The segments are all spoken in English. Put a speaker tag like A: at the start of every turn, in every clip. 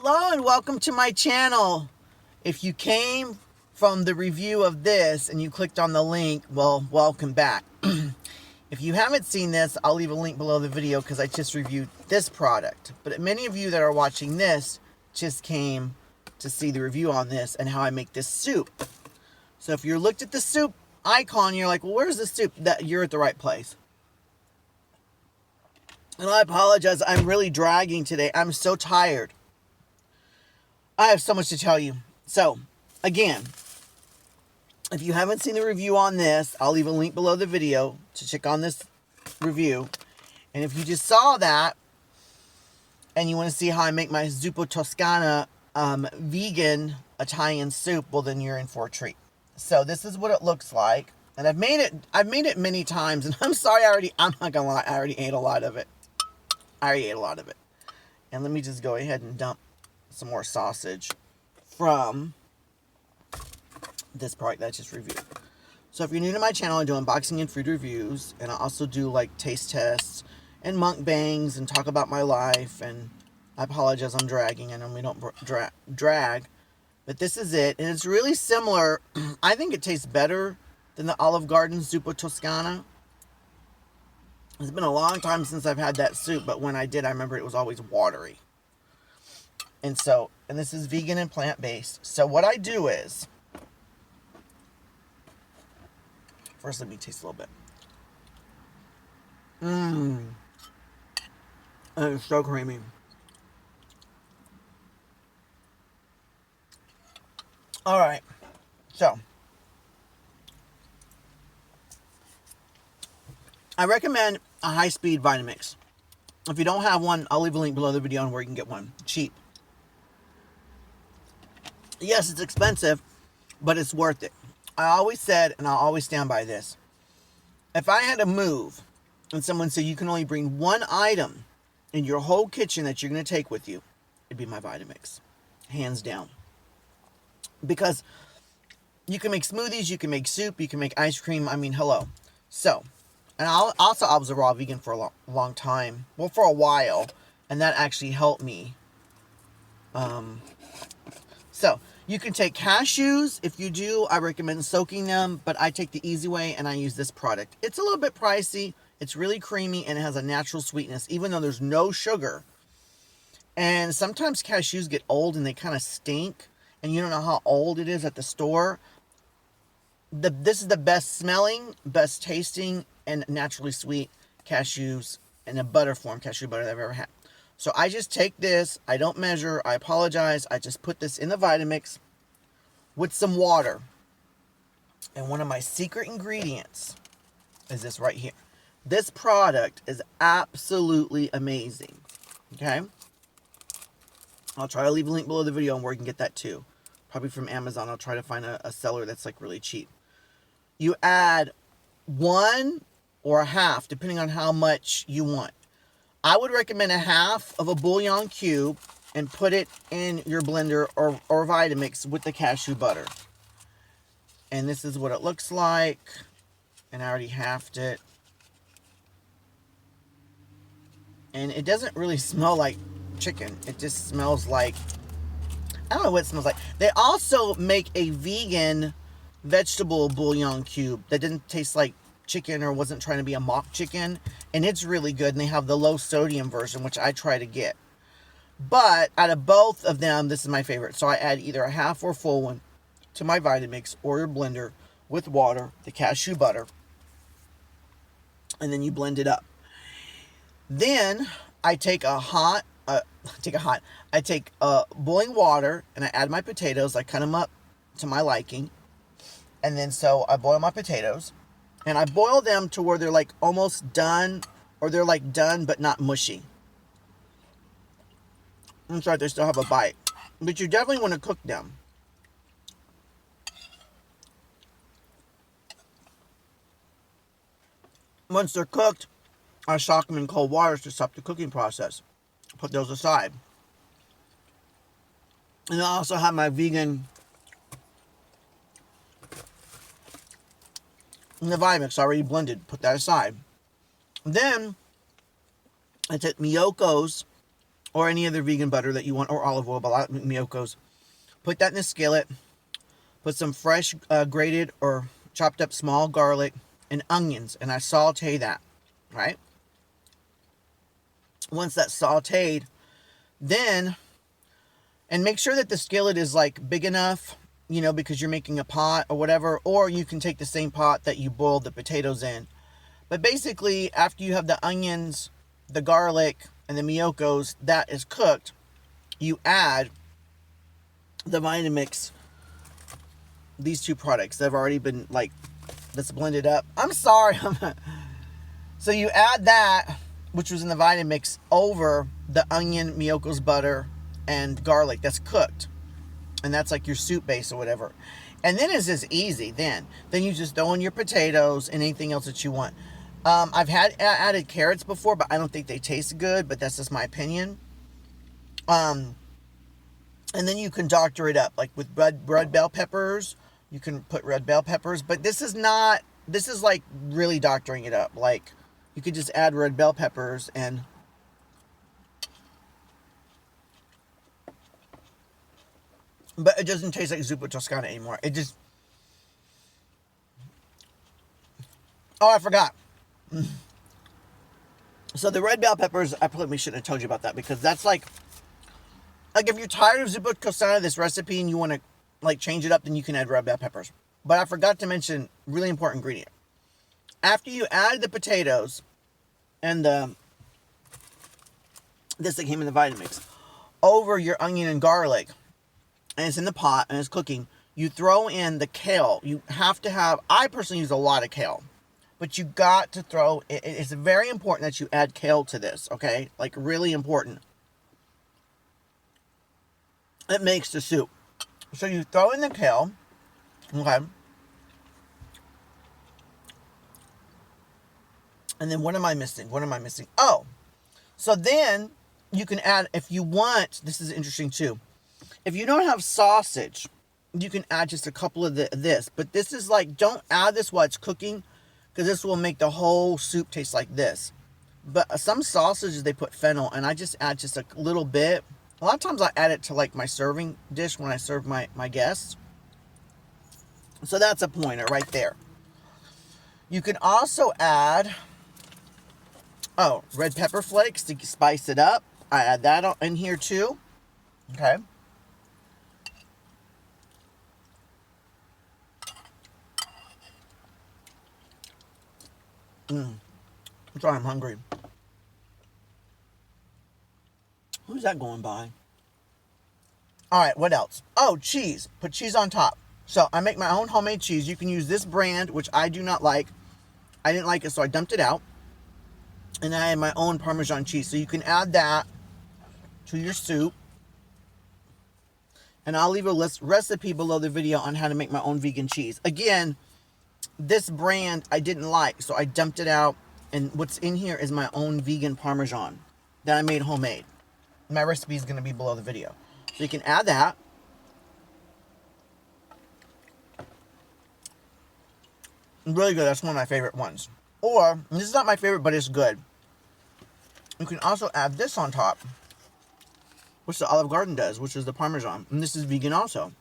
A: Hello and welcome to my channel. If you came from the review of this and you clicked on the link, well, welcome back. If you haven't seen this, I'll leave a link below the video because I just reviewed this product. But many of you that are watching this just came to see the review on this and how I make this soup. So if you looked at the soup icon, you're like, well, where's the soup? That you're at the right place. And I apologize, I'm really dragging today. I'm so tired. I have so much to tell you. So, again, if you haven't seen the review on this, I'll leave a link below the video to check on this review. And if you just saw that and you want to see how I make my Zuppa Toscana vegan Italian soup, well, then you're in for a treat. So this is what it looks like. And I've made it many times, and I'm sorry, I'm not gonna lie, I already ate a lot of it. And let me just go ahead and dump some more sausage from this product that I just reviewed. So if you're new to my channel, I do unboxing and food reviews, and I also do like taste tests and mukbangs and talk about my life. And I apologize, I'm dragging. I know we don't drag, but this is it, and it's really similar. I think it tastes better than the Olive Garden Zuppa Toscana. It's been a long time since I've had that soup, but when I did, I remember it was always watery. And this is vegan and plant-based. So what I do is, first let me taste a little bit. It's so creamy. All right, so I recommend a high-speed Vitamix. If you don't have one, I'll leave a link below the video on where you can get one. Cheap. Yes, it's expensive, but it's worth it. I always said, and I'll always stand by this, if I had to move and someone said you can only bring one item in your whole kitchen that you're going to take with you, it'd be my Vitamix. Hands down. Because you can make smoothies, you can make soup, you can make ice cream. I mean, hello. So, and I was a raw vegan for a long time. Well, for a while. And that actually helped me. So, you can take cashews. If you do, I recommend soaking them. But I take the easy way and I use this product. It's a little bit pricey. It's really creamy and it has a natural sweetness. Even though there's no sugar. And sometimes cashews get old and they kind of stink. And you don't know how old it is at the store. This is the best smelling, best tasting, and naturally sweet cashews in a butter form, cashew butter that I've ever had. So I just take this, I don't measure, I apologize, I just put this in the Vitamix with some water. And one of my secret ingredients is this right here. This product is absolutely amazing. Okay? I'll try to leave a link below the video on where you can get that too. Probably from Amazon. I'll try to find a seller that's like really cheap. You add one or a half, depending on how much you want. I would recommend a half of a bouillon cube and put it in your blender or Vitamix with the cashew butter. And this is what it looks like. And I already halved it. And it doesn't really smell like chicken. It just smells like, I don't know what it smells like. They also make a vegan vegetable bouillon cube that didn't taste like chicken or wasn't trying to be a mock chicken, and it's really good. And they have the low sodium version, which I try to get. But out of both of them, this is my favorite. So I add either a half or full one to my Vitamix or your blender with water, the cashew butter, and then you blend it up. Then I take boiling water and I add my potatoes. I cut them up to my liking. And then so I boil my potatoes. And I boil them to where they're like almost done. Or they're like done but not mushy. I'm sorry, they still have a bite. But you definitely want to cook them. Once they're cooked, I soak them in cold water to stop the cooking process. Put those aside. And I also have my vegan in the Vitamix already blended. Put that aside. Then I take Miyoko's or any other vegan butter that you want, or olive oil, but a lot of Miyoko's. Put that in the skillet. Put some fresh grated or chopped up small garlic and onions, and I saute that, right? Once that's sauteed, then, and make sure that the skillet is like big enough, you know, because you're making a pot or whatever, or you can take the same pot that you boiled the potatoes in. But basically, after you have the onions, the garlic, and the Miyoko's, that is cooked, you add the Vitamix, these two products that have already been, like, that's blended up. I'm sorry. So you add that, which was in the Vitamix, over the onion, Miyoko's butter, and garlic that's cooked. And that's like your soup base or whatever. And then it's just easy then. Then you just throw in your potatoes and anything else that you want. I've added carrots before, but I don't think they taste good, but that's just my opinion. And then you can doctor it up, like with red bell peppers. You can put red bell peppers, but this is like really doctoring it up. Like, you could just add red bell peppers and but it doesn't taste like Zuppa Toscana anymore. It just, oh, I forgot. So the red bell peppers, I probably shouldn't have told you about that, because that's like if you're tired of Zuppa Toscana, this recipe, and you want to like change it up, then you can add red bell peppers. But I forgot to mention really important ingredient. After you add the potatoes and this that came in the Vitamix over your onion and garlic, and it's in the pot and it's cooking, you throw in the kale. You have to have, I personally use a lot of kale, but you got to throw, it's very important that you add kale to this, okay? Like, really important. It makes the soup. So you throw in the kale, okay? And then what am I missing? Oh, so then you can add, if you want, this is interesting too. If you don't have sausage, you can add just a couple of this. But this is like, don't add this while it's cooking, because this will make the whole soup taste like this. But some sausages, they put fennel, and I just add just a little bit. A lot of times I add it to like my serving dish when I serve my guests. So that's a pointer right there. You can also add, red pepper flakes to spice it up. I add that in here too. Okay. I'm sorry, I'm hungry. Who's that going by? Alright, what else? Oh, cheese. Put cheese on top. So, I make my own homemade cheese. You can use this brand, which I do not like. I didn't like it, so I dumped it out. And I have my own Parmesan cheese. So, you can add that to your soup. And I'll leave a recipe below the video on how to make my own vegan cheese. Again, this brand I didn't like, so I dumped it out. And what's in here is my own vegan Parmesan that I made homemade. My recipe is going to be below the video. So you can add that. Really good. That's one of my favorite ones. Or, this is not my favorite, but it's good. You can also add this on top, which the Olive Garden does, which is the Parmesan. And this is vegan also.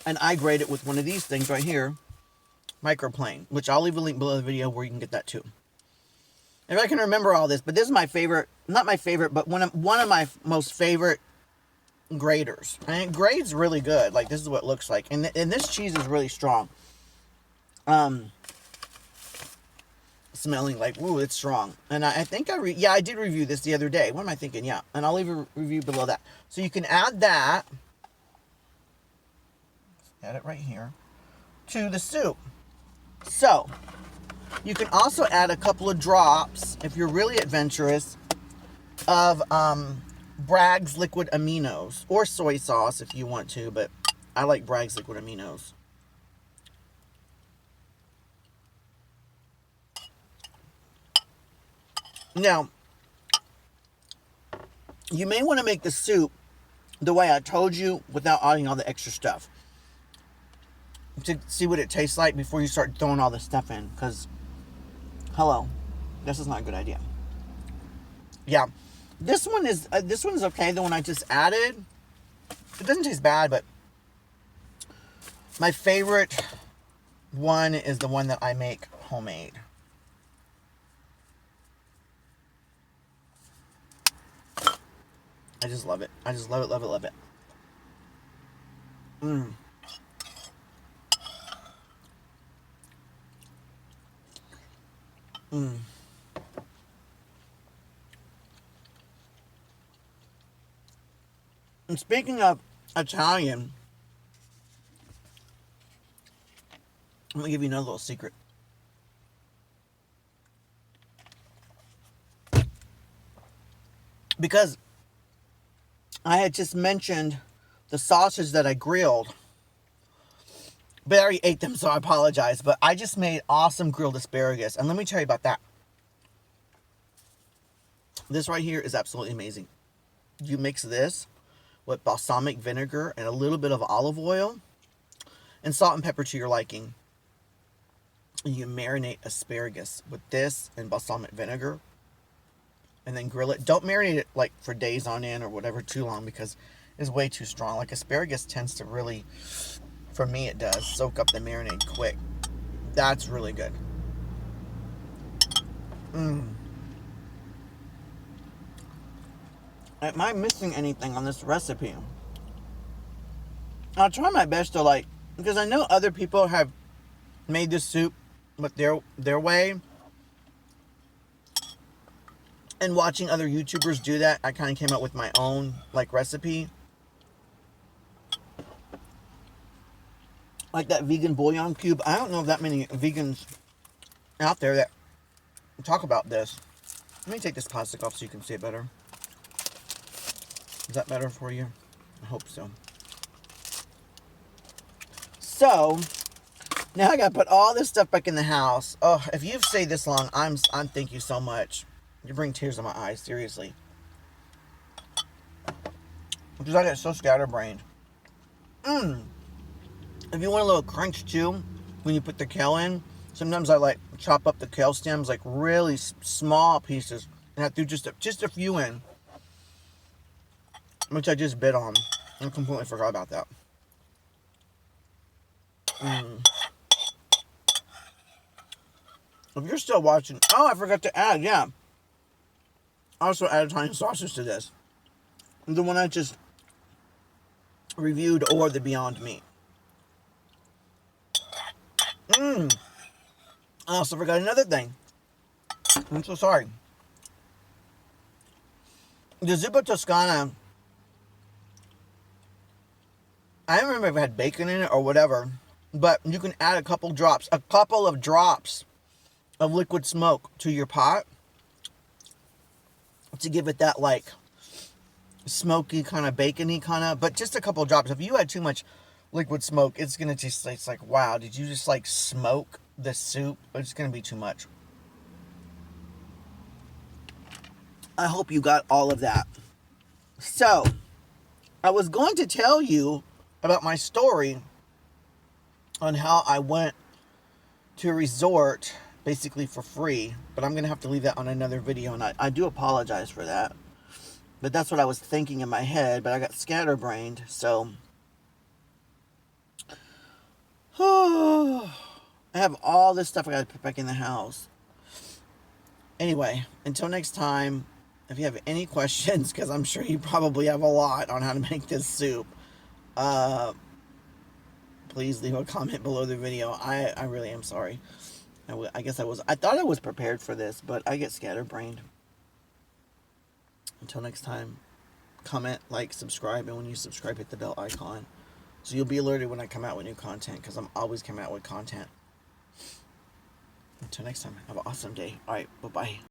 A: And I grate it with one of these things right here, microplane, which I'll leave a link below the video where you can get that too. If I can remember all this, but this is my favorite, not my favorite, but one of my most favorite graters. And it grates really good. Like, this is what it looks like. And this cheese is really strong. Smelling like, ooh, it's strong. And I think I did review this the other day. What am I thinking? Yeah. And I'll leave a review below that. So you can add that. Add it right here. To the soup. So, you can also add a couple of drops, if you're really adventurous, of Bragg's liquid aminos, or soy sauce if you want to, but I like Bragg's liquid aminos. Now, you may want to make the soup the way I told you without adding all the extra stuff, to see what it tastes like before you start throwing all this stuff in, because, hello, this is not a good idea. Yeah, This one's okay. The one I just added, it doesn't taste bad, but my favorite one is the one that I make homemade. I just love it. I just love it, love it, love it. Mmm. Mmm. And speaking of Italian, I'm gonna give you another little secret. Because I had just mentioned the sausage that I grilled, but I already ate them, so I apologize. But I just made awesome grilled asparagus, and let me tell you about that. This right here is absolutely amazing. You mix this with balsamic vinegar and a little bit of olive oil and salt and pepper to your liking. You marinate asparagus with this and balsamic vinegar and then grill it. Don't marinate it like for days on end or whatever too long, because it's way too strong. Like asparagus tends to really, for me it does, soak up the marinade quick. That's really good. Am I missing anything on this recipe? I'll try my best to, like, because I know other people have made this soup with their way. And watching other YouTubers do that, I kind of came up with my own, like, recipe. Like that vegan bouillon cube. I don't know if that many vegans out there that talk about this. Let me take this plastic off so you can see it better. Is that better for you? I hope so. So, now I gotta put all this stuff back in the house. Oh, if you've stayed this long, I'm thank you so much. You bring tears to my eyes, seriously. Because I get so scatterbrained. If you want a little crunch too, when you put the kale in, sometimes I like chop up the kale stems like really small pieces and I threw just a few in, which I just bit on. I completely forgot about that. If you're still watching, oh, I forgot to add, yeah. I also added Italian sausage to this. The one I just reviewed, or the Beyond Meat. I also forgot another thing. I'm so sorry. The Zuppa Toscana, I don't remember if it had bacon in it or whatever, but you can add a couple of drops of liquid smoke to your pot to give it that, like, smoky kind of bacony kind of, but just a couple of drops. If you add too much liquid smoke, it's gonna just, it's like, wow, did you just like smoke the soup? It's gonna be too much. I hope you got all of that. So I was going to tell you about my story on how I went to a resort basically for free, but I'm gonna have to leave that on another video, and I do apologize for that. But that's what I was thinking in my head, but I got scatterbrained, so I have all this stuff I gotta put back in the house. Anyway, until next time, if you have any questions, because I'm sure you probably have a lot on how to make this soup, please leave a comment below the video. I really am sorry. I guess I thought I was prepared for this, but I get scatterbrained. Until next time, comment, like, subscribe, and when you subscribe, hit the bell icon, so you'll be alerted when I come out with new content, because I'm always coming out with content. Until next time, have an awesome day. Alright, bye-bye.